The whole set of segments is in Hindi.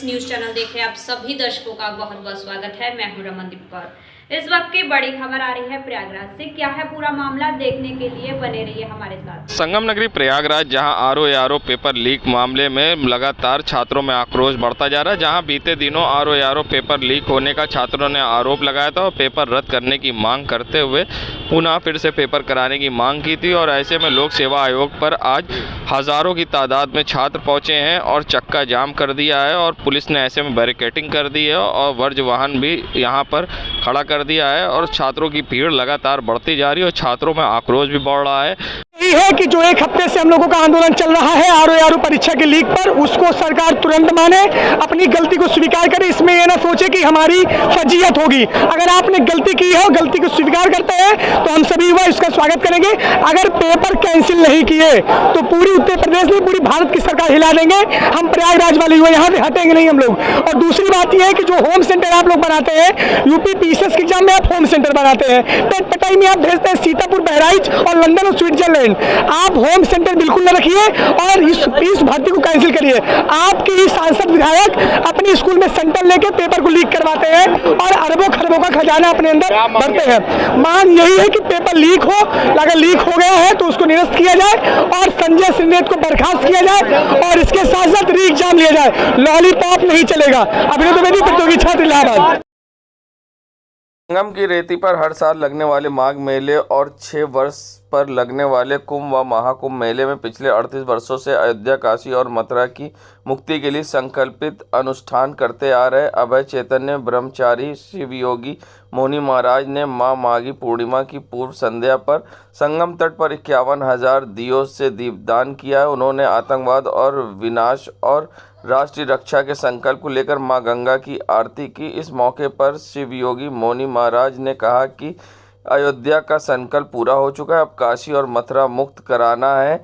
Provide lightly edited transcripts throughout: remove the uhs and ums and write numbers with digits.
एक्स न्यूज चैनल देख रहे आप सभी दर्शकों का बहुत बहुत स्वागत है। मैं हूं रमनदीप कौर। इस वक्त की बड़ी खबर आ रही है प्रयागराज से। क्या है पूरा मामला, देखने के लिए बने रहिए हमारे साथ। संगम नगरी प्रयागराज, जहां आरओ पेपर लीक मामले में लगातार छात्रों में आक्रोश बढ़ता जा रहा है। जहां बीते दिनों आरओ पेपर लीक होने का छात्रों ने आरोप लगाया था और पेपर रद्द करने की मांग करते हुए पुनः फिर से पेपर कराने की मांग की थी। और ऐसे में लोक सेवा आयोग पर आज हजारों की तादाद में छात्र पहुंचे हैं और चक्का जाम कर दिया है और पुलिस ने ऐसे में बैरिकेडिंग कर दी है और वर्ज्य वाहन भी यहां पर खड़ा कर दिया है और छात्रों की भीड़ लगातार बढ़ती जा रही है और छात्रों में आक्रोश भी बढ़ रहा है। यही है कि जो एक हफ्ते से हम लोगों का आंदोलन चल रहा है आरओ परीक्षा के लीक पर, उसको सरकार तुरंत माने, अपनी गलती को स्वीकार करे। इसमें यह ना सोचे कि हमारी फजीयत होगी। अगर आपने गलती की है और गलती को स्वीकार करते हैं तो हम सभी युवा इसका स्वागत करेंगे। अगर पेपर कैंसिल नहीं किए तो पूरी उत्तर प्रदेश में पूरी भारत की सरकार हिला देंगे। हम प्रयागराज वाले युवा यहाँ से हटेंगे नहीं हम लोग। और दूसरी बात यह है कि जो होम सेंटर आप लोग बनाते हैं, यूपी पीसीएस के एग्जाम में आप होम सेंटर बनाते हैं, पटाई में आप भेजते हैं सीतापुर, बहराइच और लंदन और स्विट्जरलैंड। आप होम सेंटर बिल्कुल न रखिए और इस भर्ती को कैंसिल करिए। आपके ही सांसद विधायक अपने स्कूल में सेंटर लेके पेपर को लीक करवाते हैं और अरबों खरबों का खजाना अपने अंदर भरते हैं। मांग यही है कि पेपर लीक हो, अगर लीक हो गया है तो उसको निरस्त किया जाए और संजय सिन्नेत को बर्खास्त किया जाए और इसके साथ साथ री एग्जाम लिया जाए। लॉलीपॉप नहीं चलेगा। अभिनव द्विवेदी, प्रतियोगी छात्र, इलाहाबाद। संगम की रेती पर हर साल लगने वाले माघ मेले और 6 वर्ष पर लगने वाले कुंभ व महाकुंभ मेले में पिछले 38 वर्षों से अयोध्या, काशी और मथुरा की मुक्ति के लिए संकल्पित अनुष्ठान करते आ रहे अभय चैतन्य ब्रह्मचारी शिव योगी मोनी महाराज ने मां माघी पूर्णिमा की पूर्व संध्या पर संगम तट पर 51,000 दियों से दीपदान किया है। उन्होंने आतंकवाद और विनाश और राष्ट्रीय रक्षा के संकल्प को लेकर मां गंगा की आरती की। इस मौके पर शिव योगी मोनी महाराज ने कहा कि अयोध्या का संकल्प पूरा हो चुका है, अब काशी और मथुरा मुक्त कराना है,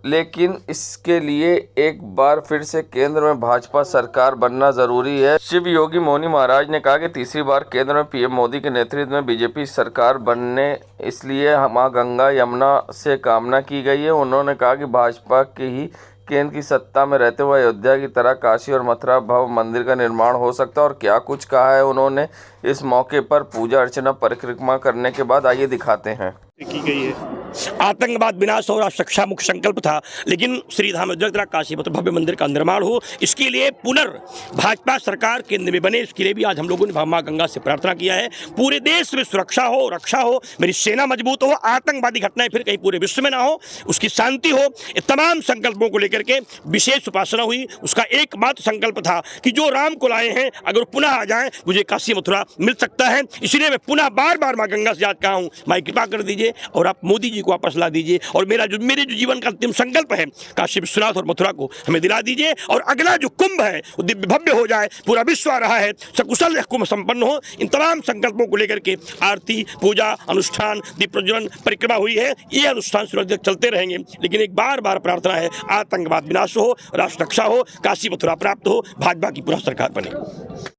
लेकिन इसके लिए एक बार फिर से केंद्र में भाजपा सरकार बनना जरूरी है। शिव योगी मोनी महाराज ने कहा कि तीसरी बार केंद्र में पीएम मोदी के नेतृत्व में बीजेपी सरकार बनने इसलिए मां गंगा यमुना से कामना की गई है। उन्होंने कहा कि भाजपा के ही केंद्र की सत्ता में रहते हुए अयोध्या की तरह काशी और मथुरा भव्य मंदिर का निर्माण हो सकता है। और क्या कुछ कहा है उन्होंने इस मौके पर पूजा अर्चना परिक्रमा करने के बाद, आइए दिखाते हैं। की गई है आतंकवाद विनाश और रक्षा मुख्य संकल्प था, लेकिन श्री धाम अयोध्या काशी मथुरा भव्य मंदिर का निर्माण हो, इसके लिए भाजपा सरकार केंद्र में बने, इसके लिए भी आज हम लोगों ने मां गंगा से प्रार्थना किया है। पूरे देश में सुरक्षा हो, रक्षा हो, मेरी सेना मजबूत हो, आतंकवादी घटनाएं फिर कहीं पूरे विश्व में ना हो, उसकी शांति हो। तमाम संकल्पों को लेकर के विशेष उपासना हुई। उसका एकमात्र संकल्प था कि जो राम को लाए हैं अगर पुनः आ जाए मुझे काशी मथुरा मिल सकता है। इसलिए मैं पुनः बार बार मां गंगा से याद कहा हूँ, मां कृपा कर दीजिए और आप मोदी जी को वापस ला दीजिए और मेरे जो जीवन का अंतिम संकल्प है काशी विश्वनाथ और मथुरा को हमें दिला दीजिए और अगला जो कुंभ है वो दिव्य भव्य हो जाए, पूरा विश्व आ रहा है, सकुशल कुंभ संपन्न हो। इन तमाम संकल्पों को लेकर के आरती, पूजा, अनुष्ठान, दीप प्रज्वलन, परिक्रमा हुई है। ये अनुष्ठान सुरक्षित चलते रहेंगे, लेकिन एक बार बार प्रार्थना है आतंकवाद विनाश हो, राष्ट्र रक्षा हो, काशी मथुरा प्राप्त हो, भाजपा की पुनः सरकार बने।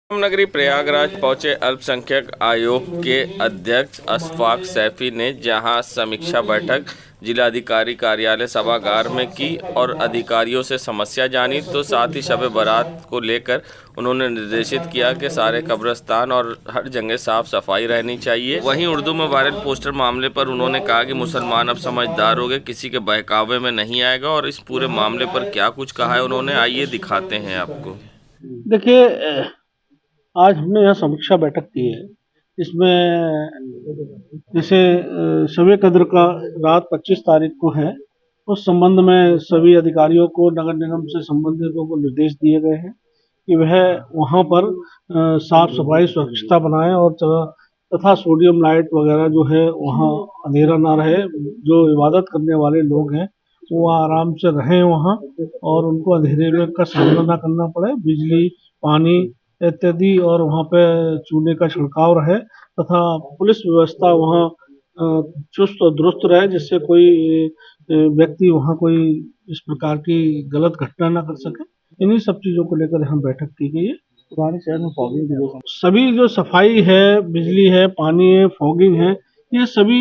नगरी प्रयागराज पहुंचे अल्पसंख्यक आयोग के अध्यक्ष अशफाक सैफी ने जहां समीक्षा बैठक जिलाधिकारी कार्यालय सभागार में की और अधिकारियों से समस्या जानी, तो साथ ही शब बारात को लेकर उन्होंने निर्देशित किया कि सारे कब्रिस्तान और हर जगह साफ सफाई रहनी चाहिए। वहीं उर्दू में वायरल पोस्टर मामले पर उन्होंने कहा कि मुसलमान अब समझदार हो गए, किसी के बहकावे में नहीं आएगा। और इस पूरे मामले पर क्या कुछ कहा है उन्होंने, आइए दिखाते हैं आपको। देखिए, आज हमने यह समीक्षा बैठक की है। इसमें जैसे शब कद्र का रात 25 तारीख को है, उस संबंध में सभी अधिकारियों को, नगर निगम से संबंधितों को निर्देश दिए गए हैं कि वह वहां पर साफ सफाई स्वच्छता बनाएं और तथा सोडियम लाइट वगैरह जो है वहां अंधेरा ना रहे। जो इबादत करने वाले लोग हैं वो आराम से रहें वहां और उनको अंधेरे में का सामना ना करना पड़े। बिजली, पानी इत्यादि और वहाँ पे चूने का छिड़काव रहे तथा पुलिस व्यवस्था वहाँ चुस्त और दुरुस्त रहे, जिससे कोई व्यक्ति वहाँ कोई इस प्रकार की गलत घटना ना कर सके। इन्हीं सब चीज़ों को लेकर यहाँ बैठक की गई है। पुराने शहर में फॉगिंग, सभी जो सफाई है, बिजली है, पानी है, फॉगिंग है, ये सभी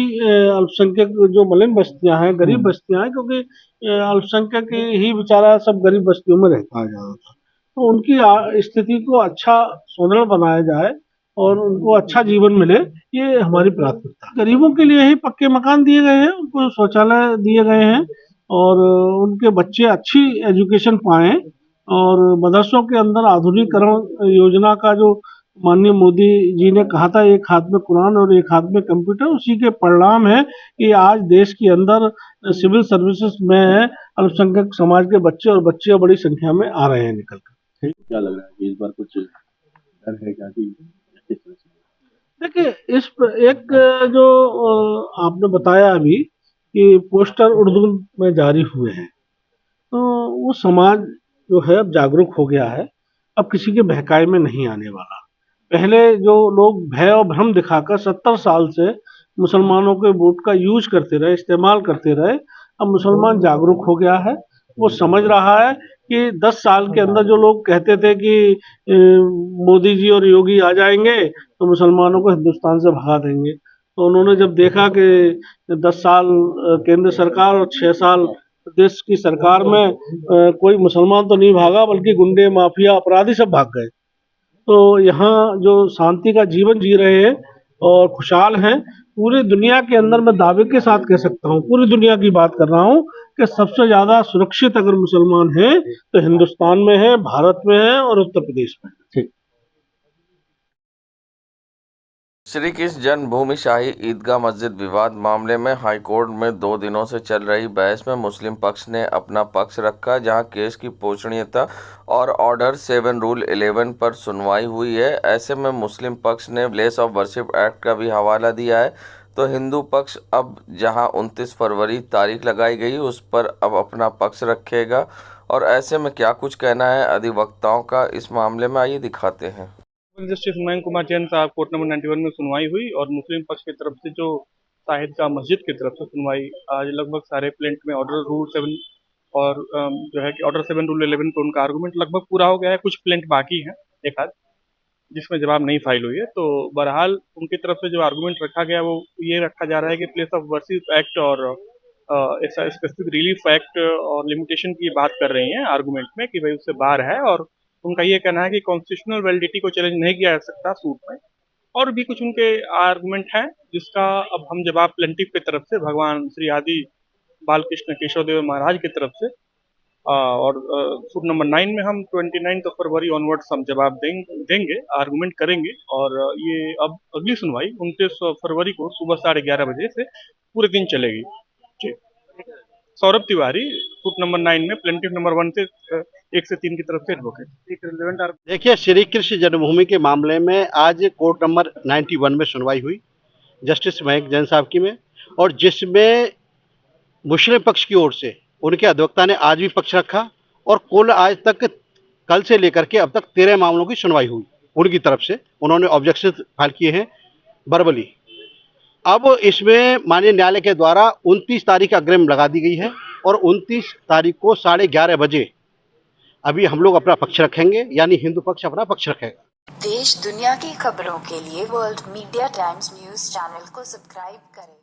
अल्पसंख्यक जो मलिन बस्तियां हैं, गरीब बस्तियां हैं, क्योंकि अल्पसंख्यक ही बेचारा सब गरीब बस्तियों में रहता है ज्यादातर। तो उनकी स्थिति को अच्छा सुदृढ़ बनाया जाए और उनको अच्छा जीवन मिले, ये हमारी प्राथमिकता है। गरीबों के लिए ही पक्के मकान दिए गए हैं, उनको शौचालय दिए गए हैं और उनके बच्चे अच्छी एजुकेशन पाएं और मदरसों के अंदर आधुनिकीकरण योजना का जो माननीय मोदी जी ने कहा था, एक हाथ में कुरान और एक हाथ में कंप्यूटर, उसी के परिणाम है कि आज देश के अंदर सिविल सर्विसेज में अल्पसंख्यक समाज के बच्चे और बच्चियां बड़ी संख्या में आ रहे हैं निकल कर। क्या लग रहा है कि इस बार कुछ डर है क्या कि किस तरह से? देखिए, इस एक जो आपने बताया अभी कि पोस्टर उर्दू में जारी हुए हैं, तो वो समाज जो है अब जागरूक हो गया है, अब किसी के बहकावे में नहीं आने वाला। पहले जो लोग भय और भ्रम दिखाकर 70 साल से मुसलमानों के वोट का यूज करते रहे, इस्तेमाल करते रहे, अब मुसलमान जागरूक हो गया है। वो समझ रहा है कि 10 साल के अंदर जो लोग कहते थे कि मोदी जी और योगी आ जाएंगे तो मुसलमानों को हिंदुस्तान से भगा देंगे, तो उन्होंने जब देखा कि 10 साल केंद्र सरकार और 6 साल देश की सरकार में कोई मुसलमान तो नहीं भागा, बल्कि गुंडे, माफिया, अपराधी सब भाग गए। तो यहाँ जो शांति का जीवन जी रहे हैं और खुशहाल हैं, पूरी दुनिया के अंदर मैं दावे के साथ कह सकता हूँ, पूरी दुनिया की बात कर रहा हूँ, कि सबसे ज्यादा सुरक्षित अगर मुसलमान हैं तो हिंदुस्तान में है, भारत में है और उत्तर प्रदेश में। ठीक। श्री कृष्ण जन्मभूमि शाही ईदगाह मस्जिद विवाद मामले में हाईकोर्ट में 2 दिनों से चल रही बहस में मुस्लिम पक्ष ने अपना पक्ष रखा, जहां केस की पोषणीयता और ऑर्डर 7 रूल 11 पर सुनवाई हुई है। ऐसे में मुस्लिम पक्ष ने प्लेस ऑफ वर्शिप एक्ट का भी हवाला दिया है, तो हिंदू पक्ष अब जहां 29 फरवरी तारीख लगाई गई उस पर अब अपना पक्ष रखेगा। और ऐसे में क्या कुछ कहना है अधिवक्ताओं का इस मामले में, आइए दिखाते हैं। जस्टिस मयंक कुमार जैन साहब कोर्ट नंबर 91 में सुनवाई हुई और मुस्लिम पक्ष की तरफ से जो शाहिद का मस्जिद की तरफ से सुनवाई, आज लगभग सारे प्लेंट में ऑर्डर रूल 7 और जो है कि ऑर्डर 7 रूल 11 पर उनका आर्गूमेंट लगभग पूरा हो गया है। कुछ प्लेंट बाकी हैं, एक आध जिसमें जवाब नहीं फाइल हुई है। तो बहरहाल उनकी तरफ से जो आर्गूमेंट रखा गया वो ये रखा जा रहा है कि प्लेस ऑफ वर्शिप एक्ट और ऐसा स्पेसिफिक रिलीफ एक्ट और लिमिटेशन की बात कर रही हैं आर्गूमेंट में कि भाई उससे बाहर है, और उनका ये कहना है कि कॉन्स्टिट्यूशनल वैलिडिटी को चैलेंज नहीं किया जा सकता सूट में। और भी कुछ उनके आर्गुमेंट हैं जिसका अब हम जवाब प्लेंटिफ की तरफ से भगवान श्री आदि बालकृष्ण केशवदेव महाराज की तरफ से और सूट नंबर 9 में हम 29 फरवरी ऑनवर्ड्स हम जवाब देंगे, आर्गुमेंट करेंगे। और ये अब अगली सुनवाई 29 फरवरी को सुबह 11:30 बजे से पूरे दिन चलेगी। जी, सौरभ तिवारी, सूट नंबर 9 में प्लेंटिफ नंबर 1 से 3 की तरफ से एडवोकेट। देखिए, श्री कृष्ण जन्मभूमि के मामले में आज कोर्ट नंबर 91 में सुनवाई हुई जस्टिस मयंक जैन साहब की में, और जिसमें मुस्लिम पक्ष की ओर से उनके अधिवक्ता ने आज भी पक्ष रखा और कुल आज तक कल से लेकर के अब तक 13 मामलों की सुनवाई हुई। उनकी तरफ से उन्होंने ऑब्जेक्शन फाइल किए हैं वर्बली। अब इसमें माननीय न्यायालय के द्वारा 29 तारीख अग्रिम लगा दी गई है और 29 तारीख को 11:30 बजे अभी हम लोग अपना पक्ष रखेंगे, यानी हिंदू पक्ष अपना पक्ष रखेगा। देश दुनिया की खबरों के लिए world media times news channel को सब्सक्राइब करें।